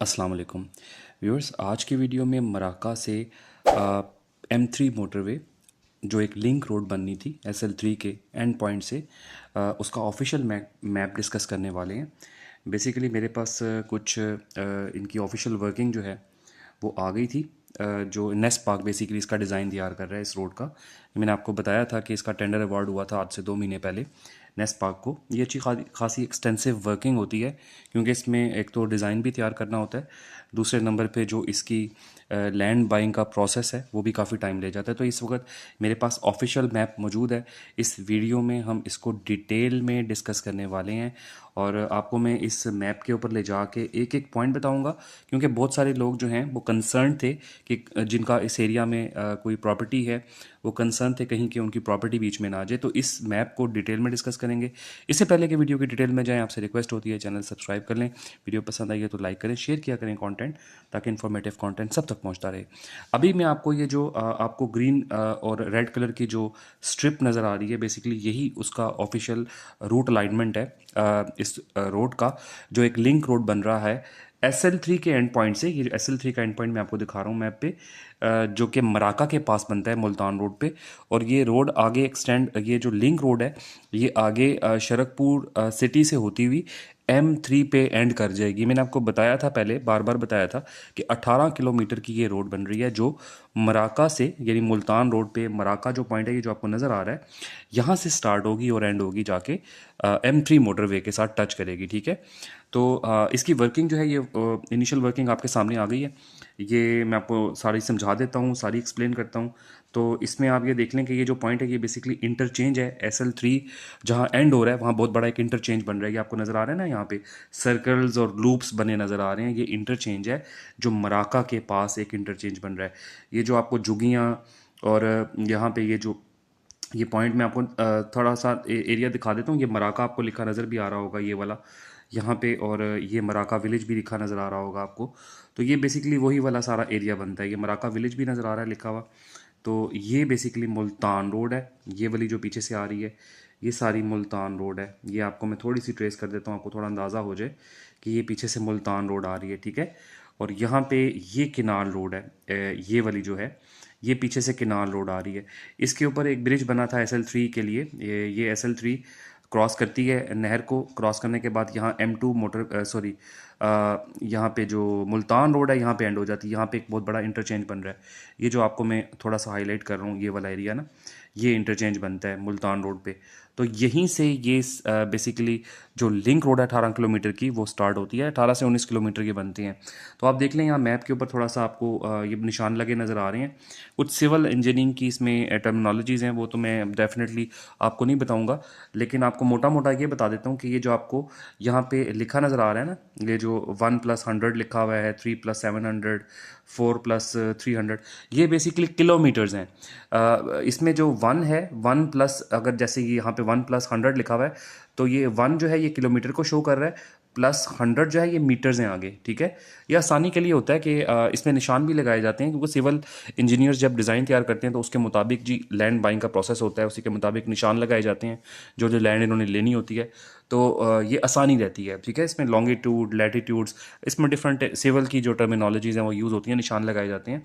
अस्सलाम वालेकुम व्यूअर्स। आज की वीडियो में मराका से M3 मोटरवे जो एक लिंक रोड बननी थी SL3 के एंड पॉइंट से उसका ऑफिशियल मैप डिस्कस करने वाले हैं। बेसिकली मेरे पास कुछ इनकी ऑफिशियल वर्किंग जो है वो आ गई थी। जो नेस्ट पार्क बेसिकली इसका डिज़ाइन तैयार कर रहा है इस रोड का। मैंने आपको बताया था कि इसका टेंडर अवार्ड हुआ था आज से 2 महीने पहले नेस्ट पार्क को। ये अच्छी खासी एक्सटेंसिव वर्किंग होती है क्योंकि इसमें एक तो डिज़ाइन भी तैयार करना होता है, दूसरे नंबर पे जो इसकी लैंड बाइंग का प्रोसेस है वो भी काफ़ी टाइम ले जाता है। तो इस वक्त मेरे पास ऑफिशियल मैप मौजूद है। इस वीडियो में हम इसको डिटेल में डिस्कस करने वाले हैं और आपको मैं इस मैप के ऊपर ले जाके एक एक पॉइंट बताऊंगा क्योंकि बहुत सारे लोग जो हैं वो कंसर्न थे कि जिनका इस एरिया में कोई प्रॉपर्टी है वो कंसर्न थे कहीं कि उनकी प्रॉपर्टी बीच में ना आ जाए। तो इस मैप को डिटेल में डिस्कस करेंगे। इससे पहले कि वीडियो की डिटेल में जाएं, आपसे रिक्वेस्ट होती है चैनल सब्सक्राइब कर लें, वीडियो पसंद आई है तो लाइक करें, शेयर किया करें कंटेंट, ताकि इन्फॉर्मेटिव कंटेंट सब तक पहुंचता रहे। अभी मैं आपको ये जो आपको ग्रीन और रेड कलर की जो स्ट्रिप नज़र आ रही है, बेसिकली यही उसका ऑफिशियल रूट अलाइनमेंट है इस रोड का, जो एक लिंक रोड बन रहा है SL3 के एंड पॉइंट से। ये SL3 का एंड पॉइंट मैं आपको दिखा रहा हूँ मैप पे, जो कि मराका के पास बनता है मुल्तान रोड पे। और ये रोड आगे एक्सटेंड, ये जो लिंक रोड है ये आगे शरकपुर सिटी से होती हुई M3 पे एंड कर जाएगी। मैंने आपको बताया था पहले, बार बार बताया था कि 18 किलोमीटर की ये रोड बन रही है जो मराका से, यानी मुल्तान रोड पे मराका जो पॉइंट है ये जो आपको नज़र आ रहा है, यहाँ से स्टार्ट होगी और एंड होगी जाके M3 मोटरवे के साथ टच करेगी। ठीक है, तो इसकी वर्किंग जो है ये इनिशियल वर्किंग आपके सामने आ गई है। ये मैं आपको सारी समझा देता हूँ, सारी एक्सप्लेन करता हूँ। तो इसमें आप ये देख लें कि ये जो पॉइंट है ये बेसिकली इंटरचेंज है। SL3 जहाँ एंड हो रहा है वहाँ बहुत बड़ा एक इंटरचेंज बन रहा है। ये आपको नज़र आ रहा है ना, यहाँ पे सर्कल्स और लूप्स बने नज़र आ रहे हैं। ये इंटरचेंज है जो मराका के पास एक इंटरचेंज बन रहा है। ये जो आपको जुगियाँ और यहाँ पे ये पॉइंट मैं आपको थोड़ा सा एरिया दिखा देता हूँ। ये मराका आपको लिखा नज़र भी आ रहा होगा ये वाला यहाँ पे, और ये मराका विलेज भी लिखा नज़र आ रहा होगा आपको। तो ये बेसिकली वही वाला सारा एरिया बनता है। ये मराका विलेज भी नज़र आ रहा है लिखा हुआ। तो ये बेसिकली मुल्तान रोड है। ये वाली जो पीछे से आ रही है ये सारी मुल्तान रोड है। ये आपको मैं थोड़ी सी ट्रेस कर देता हूँ, आपको थोड़ा अंदाज़ा हो जाए कि ये पीछे से मुल्तान रोड आ रही है। ठीक है, और यहाँ पे ये किनाल रोड है, ये वाली जो है ये पीछे से किनाल रोड आ रही है। इसके ऊपर एक ब्रिज बना था SL3 के लिए। ये SL3 क्रॉस करती है नहर को। क्रॉस करने के बाद यहाँ M2 मोटर सॉरी यहाँ पे जो मुल्तान रोड है यहाँ पे एंड हो जाती है। यहाँ पे एक बहुत बड़ा इंटरचेंज बन रहा है। ये जो आपको मैं थोड़ा सा हाईलाइट कर रहा हूँ ये वाला एरिया ना, ये इंटरचेंज बनता है मुल्तान रोड पे। तो यहीं से ये बेसिकली जो लिंक रोड है 18 किलोमीटर की वो स्टार्ट होती है। 18 से 19 किलोमीटर की बनती हैं। तो आप देख लें यहाँ मैप के ऊपर थोड़ा सा आपको ये निशान लगे नज़र आ रहे हैं। कुछ सिविल इंजीनियरिंग की इसमें टर्मिनोलॉजीज़ हैं, वो तो मैं डेफिनेटली आपको नहीं बताऊंगा, लेकिन आपको मोटा मोटा ये बता देता हूँ कि ये जो आपको यहाँ पे लिखा नज़र आ रहा है ना, ये जो 1+100 लिखा हुआ है, 3+700, 4+300, ये बेसिकली किलोमीटर्स हैं। इसमें जो 1 है, 1+ अगर जैसे ये यहाँ पे 1+100 लिखा हुआ है तो ये 1 जो है ये किलोमीटर को शो कर रहा है, +100 जो है ये मीटर्स हैं आगे। ठीक है, ये आसानी के लिए होता है कि इसमें निशान भी लगाए जाते हैं क्योंकि सिविल इंजीनियर्स जब डिज़ाइन तैयार करते हैं तो उसके मुताबिक जी लैंड बाइंग का प्रोसेस होता है, उसी के मुताबिक निशान लगाए जाते हैं जो जो लैंड इन्होंने लेनी होती है। तो ये आसानी रहती है। ठीक है, इसमें लॉन्गिट्यूड, लैटिट्यूड्स, इसमें डिफरेंट सिविल की जो टर्मिनोलॉजीज़ हैं वो यूज़ होती हैं, निशान लगाए जाते हैं।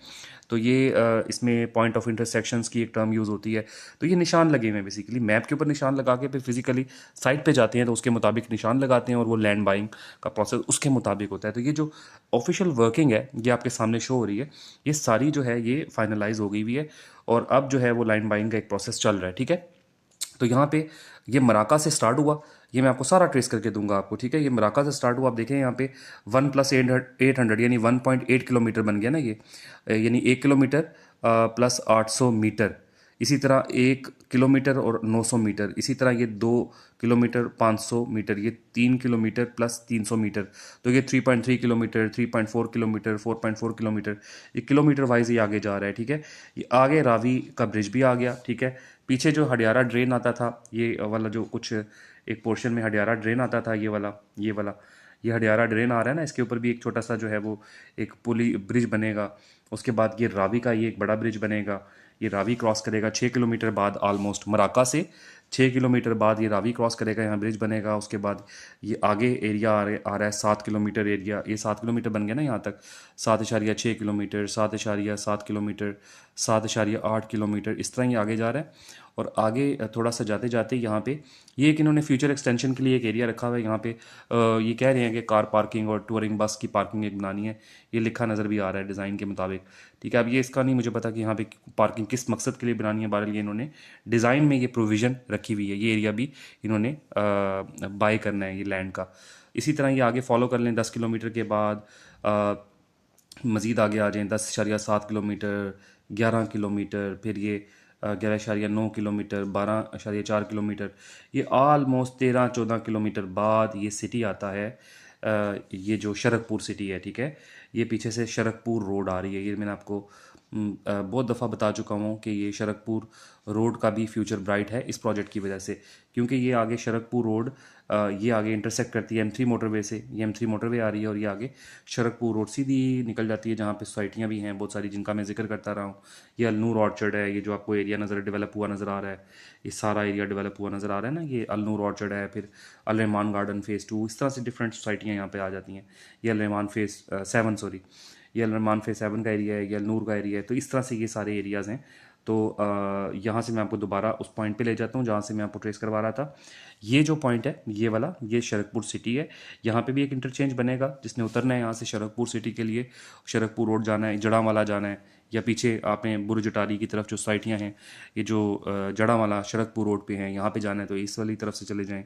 तो ये इसमें पॉइंट ऑफ इंटरसेक्शंस की एक टर्म यूज़ होती है। तो ये निशान लगे हुए हैं बेसिकली मैप के ऊपर, निशान लगा के फिर फिजिकली साइट पे जाते हैं तो उसके मुताबिक निशान लगाते हैं और वो लैंड बाइंग का प्रोसेस उसके मुताबिक होता है। तो ये जो ऑफिशियल वर्किंग है ये आपके सामने शो हो रही है, ये सारी जो है ये फाइनलाइज हो गई हुई है और अब जो है वो लाइन बाइंग का एक प्रोसेस चल रहा है। ठीक है, तो यहाँ पे ये मराका से स्टार्ट हुआ, ये मैं आपको सारा ट्रेस करके दूंगा आपको। ठीक है, ये मराका से स्टार्ट हुआ। आप देखें यहाँ पे 1+800 यानी 1.8 किलोमीटर बन गया ना ये, यानी 1 किलोमीटर +800 मीटर। इसी तरह 1 किलोमीटर और 900 मीटर, इसी तरह ये 2 किलोमीटर 500 मीटर, ये 3 किलोमीटर +300 मीटर। तो ये 3.3 किलोमीटर, 3.4 किलोमीटर, 4.4 किलोमीटर, ये किलोमीटर वाइज ये आगे जा रहा है। ठीक है, ये आगे रावी का ब्रिज भी आ गया। ठीक है, पीछे जो हडियारा ड्रेन आता था, ये वाला जो कुछ एक पोर्शन में हडियारा ड्रेन आता था, ये वाला ये हडियारा ड्रेन आ रहा है ना, इसके ऊपर भी एक छोटा सा जो है वो एक पुली ब्रिज बनेगा। उसके बाद ये रावी का ये एक बड़ा ब्रिज बनेगा। ये रावी क्रॉस करेगा 6 किलोमीटर बाद ऑलमोस्ट मराका से 6 किलोमीटर बाद ये रावी क्रॉस करेगा, यहाँ ब्रिज बनेगा। उसके बाद ये आगे एरिया आ रहा है 7 किलोमीटर एरिया, ये 7 किलोमीटर बन गया ना यहाँ तक, 7.6 किलोमीटर, 7.7 किलोमीटर, 7.8 किलोमीटर, इस तरह ये आगे जा रहा है। और आगे थोड़ा सा जाते जाते यहाँ पे ये एक इन्होंने फ्यूचर एक्सटेंशन के लिए एक एरिया रखा हुआ है यहाँ पे। ये कह रहे हैं कि कार पार्किंग और टूरिंग बस की पार्किंग एक बनानी है, ये लिखा नज़र भी आ रहा है डिज़ाइन के मुताबिक। ठीक है, अब ये इसका नहीं मुझे पता कि यहाँ पे पार्किंग किस मकसद के लिए बनानी है, बहरहाल ये इन्होंने डिज़ाइन में ये प्रोविज़न रखी हुई है। ये एरिया भी इन्होंने बाय करना है ये लैंड का। इसी तरह ये आगे फॉलो कर लें, 10 किलोमीटर के बाद मज़ीद आगे आ जाएँ, 10.7 किलोमीटर, 11 किलोमीटर, फिर ये 11.9 किलोमीटर, 12.4 किलोमीटर, ये ऑलमोस्ट 13-14 किलोमीटर बाद ये सिटी आता है। ये जो शरकपुर सिटी है, ठीक है, ये पीछे से शरकपुर रोड आ रही है। ये मैंने आपको बहुत दफ़ा बता चुका हूँ कि ये शरकपुर रोड का भी फ्यूचर ब्राइट है इस प्रोजेक्ट की वजह से, क्योंकि ये आगे शरकपुर रोड ये आगे इंटरसेक्ट करती है M3 मोटरवे से। ये M3 मोटरवे आ रही है और ये आगे शरकपुर रोड सीधी निकल जाती है, जहाँ पे सोसाइटियाँ भी हैं बहुत सारी जिनका मैं जिक्र करता रहा हूँ। ये अलनूर ऑर्चर्ड है, ये जो आपको एरिया डेवलप हुआ नज़र आ रहा है, ये सारा एरिया डेवलप हुआ नज़र आ रहा है ना, ये अलनूर ऑर्चर्ड है। फिर अल रहमान गार्डन फ़ेज़ 2, इस तरह से डिफरेंट सोसाइटियाँ यहाँ पे आ जाती हैं। ये अल रहमान फ़ेज़ 7, सॉरी, ये अल रहमान फ़ेज़ 7 का एरिया है, ये अलनूर का एरिया है। तो इस तरह से ये सारे एरियाज़ हैं। तो यहाँ से मैं आपको दोबारा उस पॉइंट पे ले जाता हूँ जहाँ से मैं आपको ट्रेस करवा रहा था। ये जो पॉइंट है ये वाला, ये शरकपुर सिटी है। यहाँ पे भी एक इंटरचेंज बनेगा, जिसने उतरना है यहाँ से शरकपुर सिटी के लिए, शरकपुर रोड जाना है, जड़ावाला जाना है, या पीछे आपने बुर्ज अटारी की तरफ जो सोसाइटियाँ हैं, ये जो जड़ावाला शरकपुर रोड पे हैं, यहाँ पे जाना है तो इस वाली तरफ से चले जाएँ,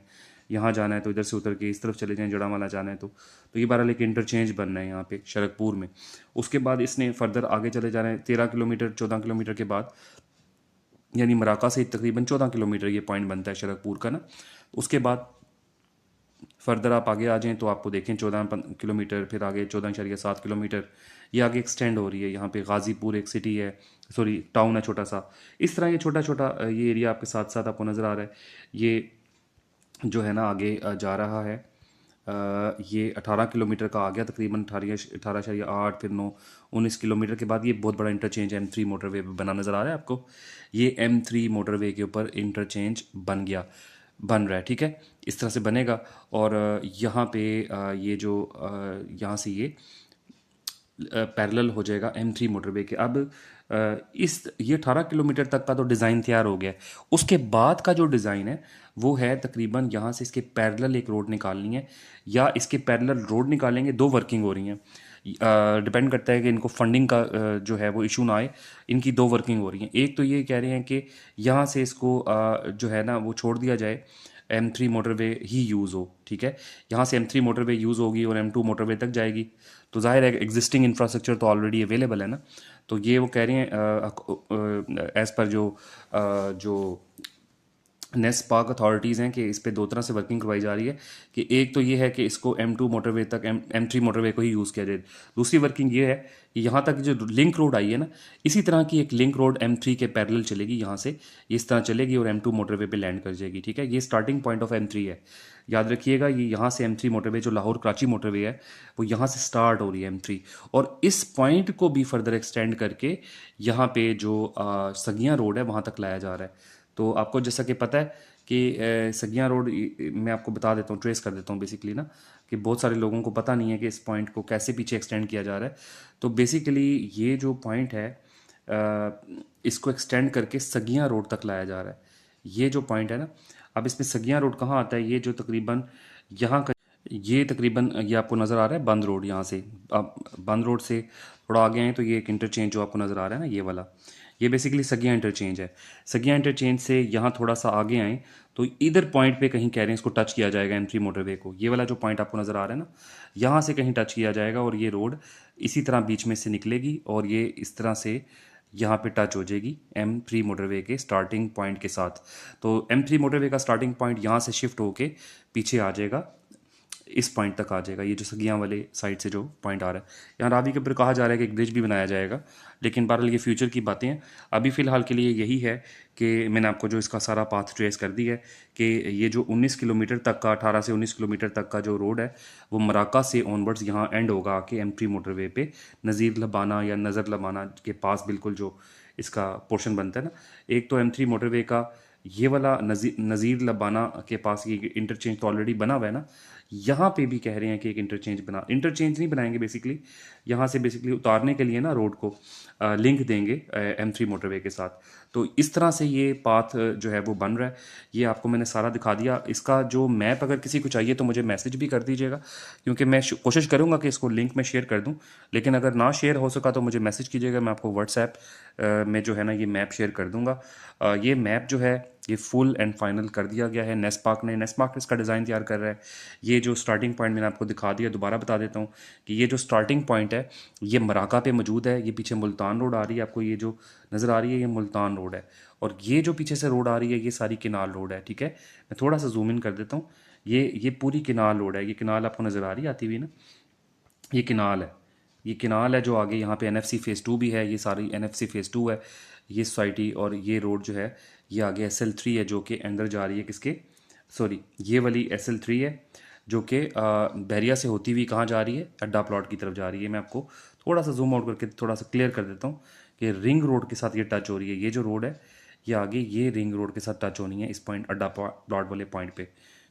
यहाँ जाना है तो इधर से उतर के इस तरफ चले जाएँ, जड़ावाला जाना है तो ये बहरहाल एक इंटरचेंज बनना है यहाँ पे शरकपुर में। उसके बाद इसने फर्दर आगे चले जाना है 13 किलोमीटर, 14 किलोमीटर के बाद, यानी मराका से तकरीबन 14 किलोमीटर ये पॉइंट बनता है शरकपुर का ना। उसके बाद फर्दर आप आगे आ जाएँ तो आपको देखें 14 किलोमीटर, फिर आगे 14.7 किलोमीटर, ये आगे एक्सटेंड हो रही है। यहाँ पे गाज़ीपुर एक सिटी है, सॉरी टाउन है छोटा सा। इस तरह ये छोटा छोटा ये एरिया आपके साथ साथ आपको नज़र आ रहा है। ये जो है ना आगे जा रहा है, ये 18 किलोमीटर का आ गया तकरीबन, 18.8, फिर 19 किलोमीटर के बाद ये बहुत बड़ा इंटरचेंज M3 मोटरवे पे बना नज़र आ रहा है आपको। ये M3 मोटरवे के ऊपर इंटरचेंज बन रहा है, ठीक है, इस तरह से बनेगा। और यहाँ पे ये जो यहाँ से ये पैरेलल हो जाएगा M3 मोटरवे के। अब इस ये 18 किलोमीटर तक का तो डिज़ाइन तैयार हो गया है। उसके बाद का जो डिज़ाइन है वो है तकरीबन यहाँ से इसके पैरेलल एक रोड निकालनी है, या इसके पैरेलल रोड निकालेंगे, दो वर्किंग हो रही हैं। डिपेंड करता है कि इनको फंडिंग का जो है वो इशू ना आए। इनकी दो वर्किंग हो रही हैं। एक तो ये कह रहे हैं कि यहाँ से इसको जो है ना वो छोड़ दिया जाए, M3 मोटरवे ही यूज़ हो, ठीक है, यहाँ से M3 मोटरवे यूज़ होगी और M2 मोटरवे तक जाएगी। तो जाहिर है एग्जिस्टिंग इंफ्रास्ट्रक्चर तो ऑलरेडी अवेलेबल है ना। तो ये वो कह रहे हैं एज़ पर जो नेस्ट पार्क अथॉरिटीज़ हैं कि इस पे दो तरह से वर्किंग करवाई जा रही है, कि एक तो ये है कि इसको M2 मोटरवे तक M3 मोटरवे को ही यूज़ किया जाए। दूसरी वर्किंग ये है कि यहाँ तक जो लिंक रोड आई है ना, इसी तरह की एक लिंक रोड M3 के पैरेलल चलेगी, यहाँ से इस तरह चलेगी और M2 मोटरवे पे लैंड कर जाएगी, ठीक है। ये स्टार्टिंग पॉइंट ऑफ M3 है, याद रखिएगा। ये यहाँ से M3 मोटरवे जो लाहौर कराची मोटरवे है वो यहाँ से स्टार्ट हो रही है M3, और इस पॉइंट को भी फर्दर एक्सटेंड करके यहाँ पे जो सगियाँ रोड है वहाँ तक लाया जा रहा है। तो आपको जैसा कि पता है कि सगियाँ रोड, मैं आपको बता देता हूँ, ट्रेस कर देता हूँ बेसिकली ना, कि बहुत सारे लोगों को पता नहीं है कि इस पॉइंट को कैसे पीछे एक्सटेंड किया जा रहा है। तो बेसिकली ये जो पॉइंट है इसको एक्सटेंड करके सगियाँ रोड तक लाया जा रहा है। ये जो पॉइंट है ना, अब इसमें सगियाँ रोड कहाँ आता है, ये जो तकरीबन यहाँ का, ये तकरीबन ये आपको नज़र आ रहा है बंद रोड। यहाँ से आप बंद रोड से थोड़ा आगे आए तो ये एक इंटरचेंज जो आपको नज़र आ रहा है ना, ये वाला, ये बेसिकली सगिया इंटरचेंज है। सगिया इंटरचेंज से यहाँ थोड़ा सा आगे आएँ तो इधर पॉइंट पे कहीं कह रहे हैं इसको टच किया जाएगा M3 मोटरवे को। ये वाला जो पॉइंट आपको नज़र आ रहा है ना, यहाँ से कहीं टच किया जाएगा और ये रोड इसी तरह बीच में से निकलेगी और ये इस तरह से यहाँ पे टच हो जाएगी M3 मोटरवे के स्टार्टिंग पॉइंट के साथ। तो M3 मोटरवे का स्टार्टिंग पॉइंट यहाँ से शिफ्ट होके पीछे आ जाएगा, इस पॉइंट तक आ जाएगा। ये जो सगियाँ वाले साइड से जो पॉइंट आ रहा है, यहाँ रावी के ऊपर कहा जा रहा है कि एक ब्रिज भी बनाया जाएगा, लेकिन बहरहाल ये फ्यूचर की बातें हैं। अभी फ़िलहाल के लिए यही है कि मैंने आपको जो इसका सारा पाथ ट्रेस कर दिया है कि ये जो 19 किलोमीटर तक का, 18 से 19 किलोमीटर तक का जो रोड है वो मराका से ऑनवर्ड्स यहाँ एंड होगा आके M3 मोटरवे पे नज़ीर लबाना या नज़र लबाना के पास बिल्कुल जो इसका पोर्शन बनता है ना। एक तो M3 मोटरवे का ये वाला नज़ीर लबाना के पास ये इंटरचेंज तो ऑलरेडी बना हुआ है ना, यहाँ पे भी कह रहे हैं कि एक इंटरचेंज नहीं बनाएंगे बेसिकली, यहाँ से बेसिकली उतारने के लिए ना रोड को लिंक देंगे M3 मोटरवे के साथ। तो इस तरह से ये पाथ जो है वो बन रहा है। ये आपको मैंने सारा दिखा दिया। इसका जो मैप अगर किसी को चाहिए तो मुझे मैसेज भी कर दीजिएगा, क्योंकि मैं कोशिश करूँगा कि इसको लिंक में शेयर कर दूँ, लेकिन अगर ना शेयर हो सका तो मुझे मैसेज कीजिएगा, मैं आपको व्हाट्सएप में जो है ना ये मैप शेयर कर दूँगा। ये मैप जो है ये फुल एंड फाइनल कर दिया गया है नेस्पार्क ने। नेस्पार्क इसका डिज़ाइन तैयार कर रहा है। ये जो स्टार्टिंग पॉइंट मैंने आपको दिखा दिया, दोबारा बता देता हूँ कि ये जो स्टार्टिंग पॉइंट है ये मराका पे मौजूद है। ये पीछे मुल्तान रोड आ रही है, आपको ये जो नज़र आ रही है ये मुल्तान रोड है, और ये जो पीछे से रोड आ रही है ये सारी किनाल रोड है। ठीक है, मैं थोड़ा सा जूम इन कर देता हूँ। ये पूरी किनाल रोड है। ये किनाल आपको नज़र आ रही है आती हुई ना, ये किनाल है। ये किनाल है जो आगे यहाँ पे NFC फ़ेज़ 2 भी है, ये सारी NFC फ़ेज़ 2 है ये सोसाइटी। और ये रोड जो है ये आगे SL3 है जो कि अंदर जा रही है किसके, सॉरी ये वाली SL3 है जो कि बहरिया से होती हुई कहाँ जा रही है, अड्डा प्लॉट की तरफ जा रही है। मैं आपको थोड़ा सा जूम आउट करके थोड़ा सा क्लियर कर देता हूँ कि रिंग रोड के साथ ये टच हो रही है। ये जो रोड है ये आगे ये रिंग रोड के साथ टच होनी है इस पॉइंट अड्डा प्लॉट वाले पॉइंट पे।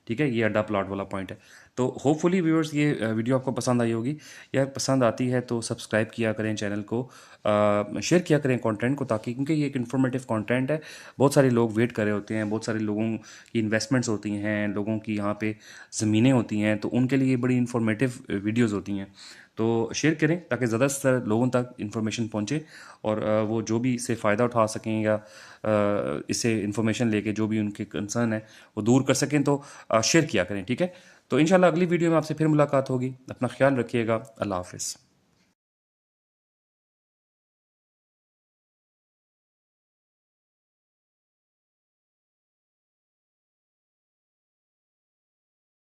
ठीक है, ये अड्डा प्लॉट वाला पॉइंट है। तो होपफुली व्यूअर्स ये वीडियो आपको पसंद आई होगी। यार पसंद आती है तो सब्सक्राइब किया करें चैनल को, शेयर किया करें कंटेंट को, ताकि क्योंकि ये एक इन्फॉर्मेटिव कंटेंट है। बहुत सारे लोग वेट कर रहे होते हैं, बहुत सारे लोगों की इन्वेस्टमेंट्स होती हैं, लोगों की यहाँ पे ज़मीनें होती हैं, तो उनके लिए बड़ी इन्फॉर्मेटिव वीडियोज़ होती हैं। तो शेयर करें ताकि ज़्यादा से ज़्यादा लोगों तक इन्फॉर्मेशन पहुँचे, और वो जो भी इससे फ़ायदा उठा सकें या इससे इन्फॉर्मेशन लेके जो भी उनके कंसर्न है वो दूर कर सकें। तो शेयर किया करें। ठीक है, तो इंशाल्लाह अगली वीडियो में आपसे फिर मुलाकात होगी। अपना ख्याल रखिएगा। अल्लाह हाफ़िज़।